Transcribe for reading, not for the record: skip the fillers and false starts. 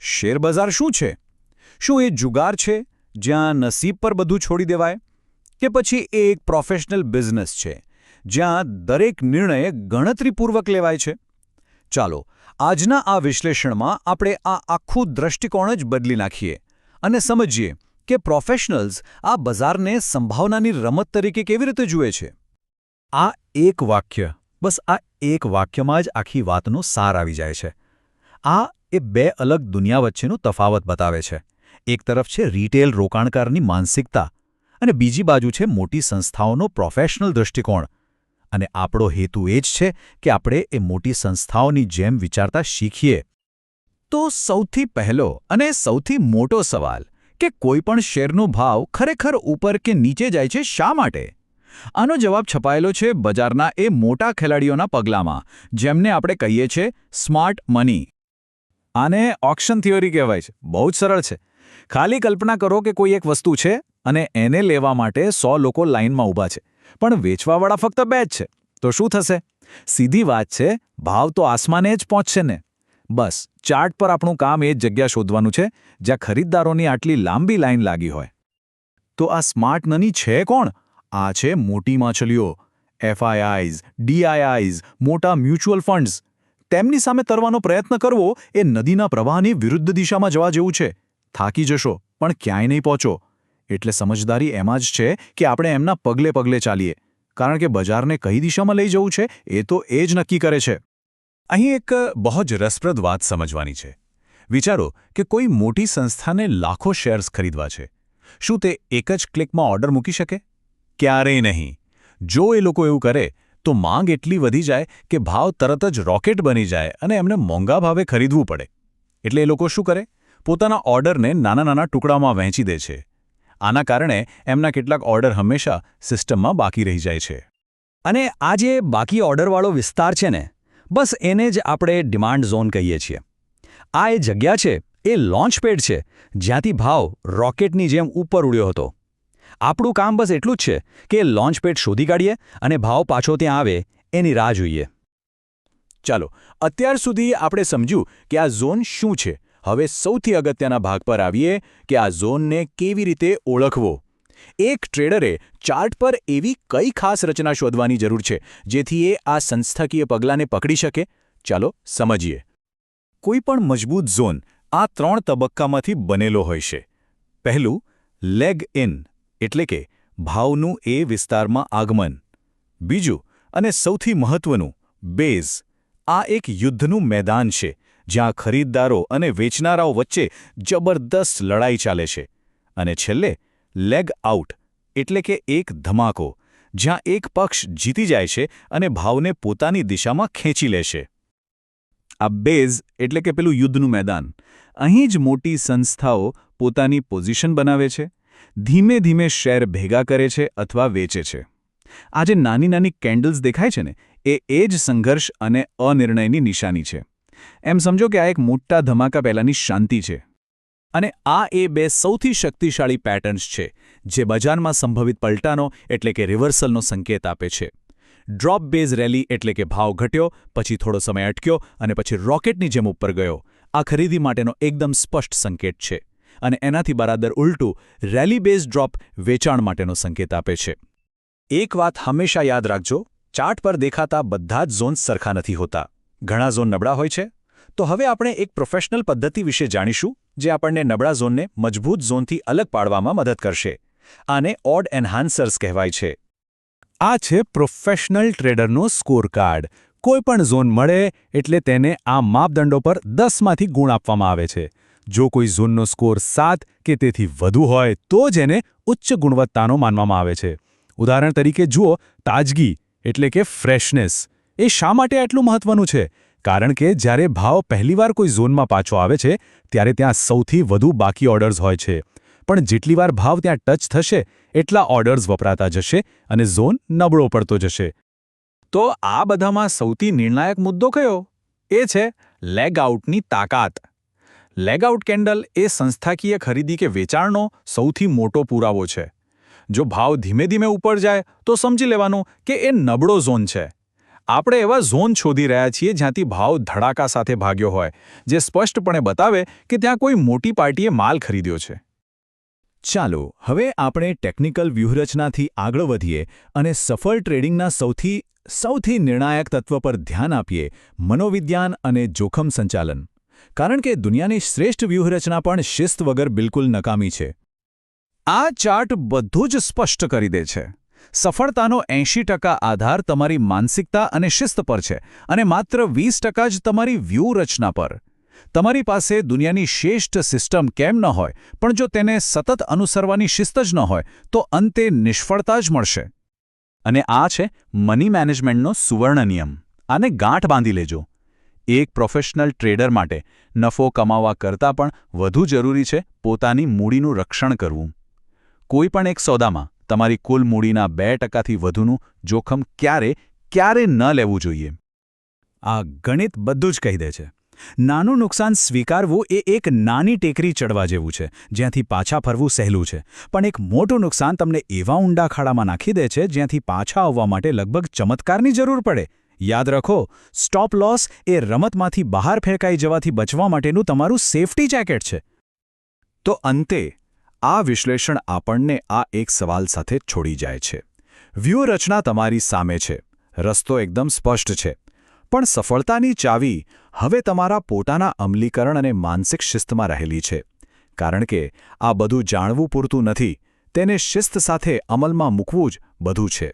શેરબજાર શું છે? શું એ જુગાર છે જ્યાં નસીબ પર બધું છોડી દેવાય? કે પછી એ એક પ્રોફેશનલ બિઝનેસ છે જ્યાં દરેક નિર્ણય ગણતરીપૂર્વક લેવાય છે? ચાલો આજના આ વિશ્લેષણમાં આપણે આ આખું દૃષ્ટિકોણ જ બદલી નાખીએ અને સમજીએ કે પ્રોફેશનલ્સ આ બજારને સંભાવનાની રમત તરીકે કેવી રીતે જુએ છે. આ એક વાક્ય, બસ આ એક વાક્યમાં જ આખી વાતનો સાર આવી જાય છે. આ એ બે અલગ દુનિયા વચ્ચેનો તફાવત બતાવે છે. એક તરફ છે રિટેલ રોકાણકારની માનસિકતા અને બીજી બાજુ છે મોટી સંસ્થાઓનો પ્રોફેશનલ દૃષ્ટિકોણ. અને આપણો હેતુ એ જ છે કે આપણે એ મોટી સંસ્થાઓની જેમ વિચારતા શીખીએ. તો સૌથી પહેલો અને સૌથી મોટો સવાલ કે કોઈપણ શેરનો ભાવ ખરેખર ઉપર કે નીચે જાય છે શા માટે? આનો જવાબ છપાયેલો છે બજારના એ મોટા ખેલાડીઓના પગલામાં, જેમને આપણે કહીએ છીએ સ્માર્ટ મની. આને ઓક્શન થિયરી કહેવાય છે. બહુ જ સરળ છે. ખાલી કલ્પના કરો કે કોઈ એક વસ્તુ છે અને એને લેવા માટે 100 લોકો લાઇનમાં ઊભા છે, પણ વેચવાવાળા ફક્ત 2 જ છે. તો શું થશે? સીધી વાત છે, ભાવ તો આસમાને જ પહોંચશે ને. બસ ચાર્ટ પર આપણું કામ એ જ જગ્યા શોધવાનું છે જ્યાં ખરીદદારોની આટલી લાંબી લાઇન લાગી હોય. તો આ સ્માર્ટ મની છે કોણ? આ છે મોટી માછલીઓ, FIIs, DIIs, મોટા મ્યુચ્યુઅલ ફંડ્સ. તેમની સામે તરવાનો પ્રયત્ન કરવો એ નદીના પ્રવાહની વિરુદ્ધ દિશામાં જવા જેવું છે. થાકી જશો પણ ક્યાંય નહીં પહોંચો. એટલે સમજદારી એમાં જ છે કે આપણે એમના પગલે પગલે ચાલીએ, કારણ કે બજારને કઈ દિશામાં લઈ જવું છે એ તો એ જ નક્કી કરે છે. અહીં એક બહુ જ રસપ્રદ વાત સમજવાની છે. વિચારો કે કોઈ મોટી સંસ્થાને લાખો શેર્સ ખરીદવા છે. શું તે એક જ ક્લિકમાં ઓર્ડર મૂકી શકે? ક્યારેય નહીં. જો એ લોકો એવું કરે તો માંગ એટલી વધી જાય કે ભાવ તરત જ રોકેટ બની જાય અને એમને મોંઘા ભાવે ખરીદવું પડે. એટલે એ લોકો શું કરે? પોતાના ઓર્ડરને નાના નાના ટુકડામાં વહેંચી દે છે. આના કારણે એમના કેટલાક ઓર્ડર હંમેશા સિસ્ટમમાં બાકી રહી જાય છે. અને આ જે બાકી ઓર્ડરવાળો વિસ્તાર છે ને, બસ એને જ આપણે ડિમાન્ડ ઝોન કહીએ છીએ. આ એ જગ્યા છે, એ લોન્ચપેડ છે, જ્યાંથી ભાવ રોકેટની જેમ ઉપર ઉડ્યો હતો. આપણું કામ બસ એટલું જ છે કે લોન્ચપેડ શોધી કાઢીએ અને ભાવ પાછો ત્યાં આવે એની રાહ જોઈએ. ચાલો, અત્યાર સુધી આપણે સમજ્યું કે આ ઝોન શું છે. હવે સૌથી અગત્યના ભાગ પર આવીએ કે આ ઝોનને કેવી રીતે ઓળખવો. એક ટ્રેડરે ચાર્ટ પર એવી કઈ ખાસ રચના શોધવાની જરૂર છે જેથી એ આ સંસ્થાકીય પગલાંને પકડી શકે? ચાલો સમજીએ. કોઈ પણ મજબૂત ઝોન આ 3 તબક્કામાંથી બનેલો હોય છે. પહેલું, લેગ ઇન, એટલે કે ભાવનું એ વિસ્તારમાં આગમન. બીજું અને સૌથી મહત્વનું, બેઝ. આ એક યુદ્ધનું મેદાન છે જ્યાં ખરીદદારો અને વેચનારાઓ વચ્ચે જબરદસ્ત લડાઈ ચાલે છે. અને છેલ્લે, લેગ આઉટ, એટલે કે એક ધમાકો, જ્યાં એક પક્ષ જીતી જાય છે અને ભાવને પોતાની દિશામાં ખેંચી લે છે. આ બેઝ એટલે કે પેલું યુદ્ધનું મેદાન. અહીં જ મોટી સંસ્થાઓ પોતાની પોઝિશન બનાવે છે, ધીમે ધીમે શેર ભેગા કરે છે અથવા વેચે છે. આ જે નાની નાની કેન્ડલ્સ દેખાય છે ને, એ જ સંઘર્ષ અને અનિર્ણયની નિશાની છે. એમ સમજો કે આ એક મોટા ધમાકા પહેલાંની શાંતિ છે. અને આ એ 2 સૌથી શક્તિશાળી પેટર્ન્સ છે જે બજારમાં સંભવિત પલટાનો એટલે કે રિવર્સલનો સંકેત આપે છે. ડ્રોપ બેઝ રેલી એટલે કે ભાવ ઘટ્યો, પછી થોડો સમય અટક્યો અને પછી રોકેટની જેમ ઉપર ગયો. આ ખરીદી માટેનો એકદમ સ્પષ્ટ સંકેત છે. અને એનાથી બરાબર ઉલટું, રેલી બેઝ ડ્રોપ વેચાણ માટેનો સંકેત આપે છે. એક વાત હંમેશા યાદ રાખજો, ચાર્ટ પર દેખાતા બધા જ ઝોન સરખા નથી હોતા. ઘણા ઝોન નબળા હોય છે. તો હવે આપણે એક પ્રોફેશનલ પદ્ધતિ વિશે જાણીશું જે આપણને નબળા ઝોનને મજબૂત ઝોનથી અલગ પાડવામાં મદદ કરશે. આને ઓડ એન્હાન્સર્સ કહેવાય છે. આ છે પ્રોફેશનલ ટ્રેડરનો સ્કોરકાર્ડ. કોઈ પણ ઝોન મળે એટલે તેને આ માપદંડો પર 10માંથી ગુણ આપવામાં આવે છે. જો કોઈ ઝોનનો સ્કોર 7 કે તેથી વધુ હોય તો જ એને ઉચ્ચ ગુણવત્તાનો માનવામાં આવે છે. ઉદાહરણ તરીકે જુઓ, તાજગી એટલે કે ફ્રેશનેસ. એ શા માટે આટલું મહત્વનું છે? કારણ કે જ્યારે ભાવ પહેલીવાર કોઈ ઝોનમાં પાછો આવે છે ત્યારે ત્યાં સૌથી વધુ બાકી ઓર્ડર્સ હોય છે. પણ જેટલી વાર ભાવ ત્યાં ટચ થશે એટલા ઓર્ડર્સ વપરાતા જશે અને ઝોન નબળો પડતો જશે. તો આ બધામાં સૌથી નિર્ણાયક મુદ્દો કયો? એ છે લેગ આઉટની તાકાત. લેગ આઉટ કેન્ડલ એ સંસ્થાકીય ખરીદી કે વેચાણનો સૌથી મોટો પુરાવો છે. જો ભાવ ધીમે ધીમે ઉપર જાય તો સમજી લેવાનું કે એ નબળો ઝોન છે. આપણે એવા ઝોન શોધી રહ્યા છીએ જ્યાંથી ભાવ ધડાકા સાથે ભાગ્યો હોય, જે સ્પષ્ટપણે બતાવે કે ત્યાં કોઈ મોટી પાર્ટીએ માલ ખરીદ્યો છે. ચાલો હવે આપણે ટેકનિકલ વ્યૂહરચનાથી આગળ વધીએ અને સફળ ટ્રેડિંગના સૌથી નિર્ણાયક તત્વ પર ધ્યાન આપીએ, મનોવિજ્ઞાન અને જોખમ સંચાલન. કારણ કે દુનિયાની શ્રેષ્ઠ વ્યૂહરચના પણ શિસ્ત વગર બિલકુલ નકામી છે. આ ચાર્ટ બધું જ સ્પષ્ટ કરી દે છે. સફળતાનો 80% આધાર તમારી માનસિકતા અને શિસ્ત પર છે અને માત્ર 20% જ તમારી વ્યૂહરચના પર. તમારી પાસે દુનિયાની શ્રેષ્ઠ સિસ્ટમ કેમ ન હોય, પણ જો તેને સતત અનુસરવાની શિસ્ત જ ન હોય, તો અંતે નિષ્ફળતા જ મળશે. અને આ છે મની મેનેજમેન્ટનો સુવર્ણ નિયમ. આને ગાંઠ બાંધી લેજો. એક પ્રોફેશનલ ટ્રેડર માટે નફો કમાવા કરતાં પણ વધુ જરૂરી છે પોતાની મૂડીનું રક્ષણ કરવું. કોઈ પણ એક સોદામાં તમારી કુલ મૂડીના 2%થી વધુનું જોખમ ક્યારે ન લેવું જોઈએ. આ ગણિત બધું જ કહી દે છે. નાનું નુકસાન સ્વીકારવું એ એક નાની ટેકરી ચડવા જેવું છે, જ્યાંથી પાછા ફરવું સહેલું છે. પણ એક મોટું નુકસાન તમને એવા ઊંડા ખાડામાં નાખી દે છે જ્યાંથી પાછા આવવા માટે લગભગ ચમત્કારની જરૂર પડે. યાદ રાખો, સ્ટોપ લોસ એ રમતમાંથી બહાર ફેંકાઈ જવાથી બચવા માટેનું તમારું સેફટી જેકેટ છે. તો અંતે આ વિશ્લેષણ આપણને આ એક સવાલ સાથે છોડી જાય છે. વ્યૂહરચના તમારી સામે છે, રસ્તો એકદમ સ્પષ્ટ છે, પણ સફળતાની ચાવી હવે તમારા પોતાના અમલીકરણ અને માનસિક શિસ્તમાં રહેલી છે. કારણ કે આ બધું જાણવું પૂરતું નથી, તેને શિસ્ત સાથે અમલમાં મૂકવું જ બધું છે.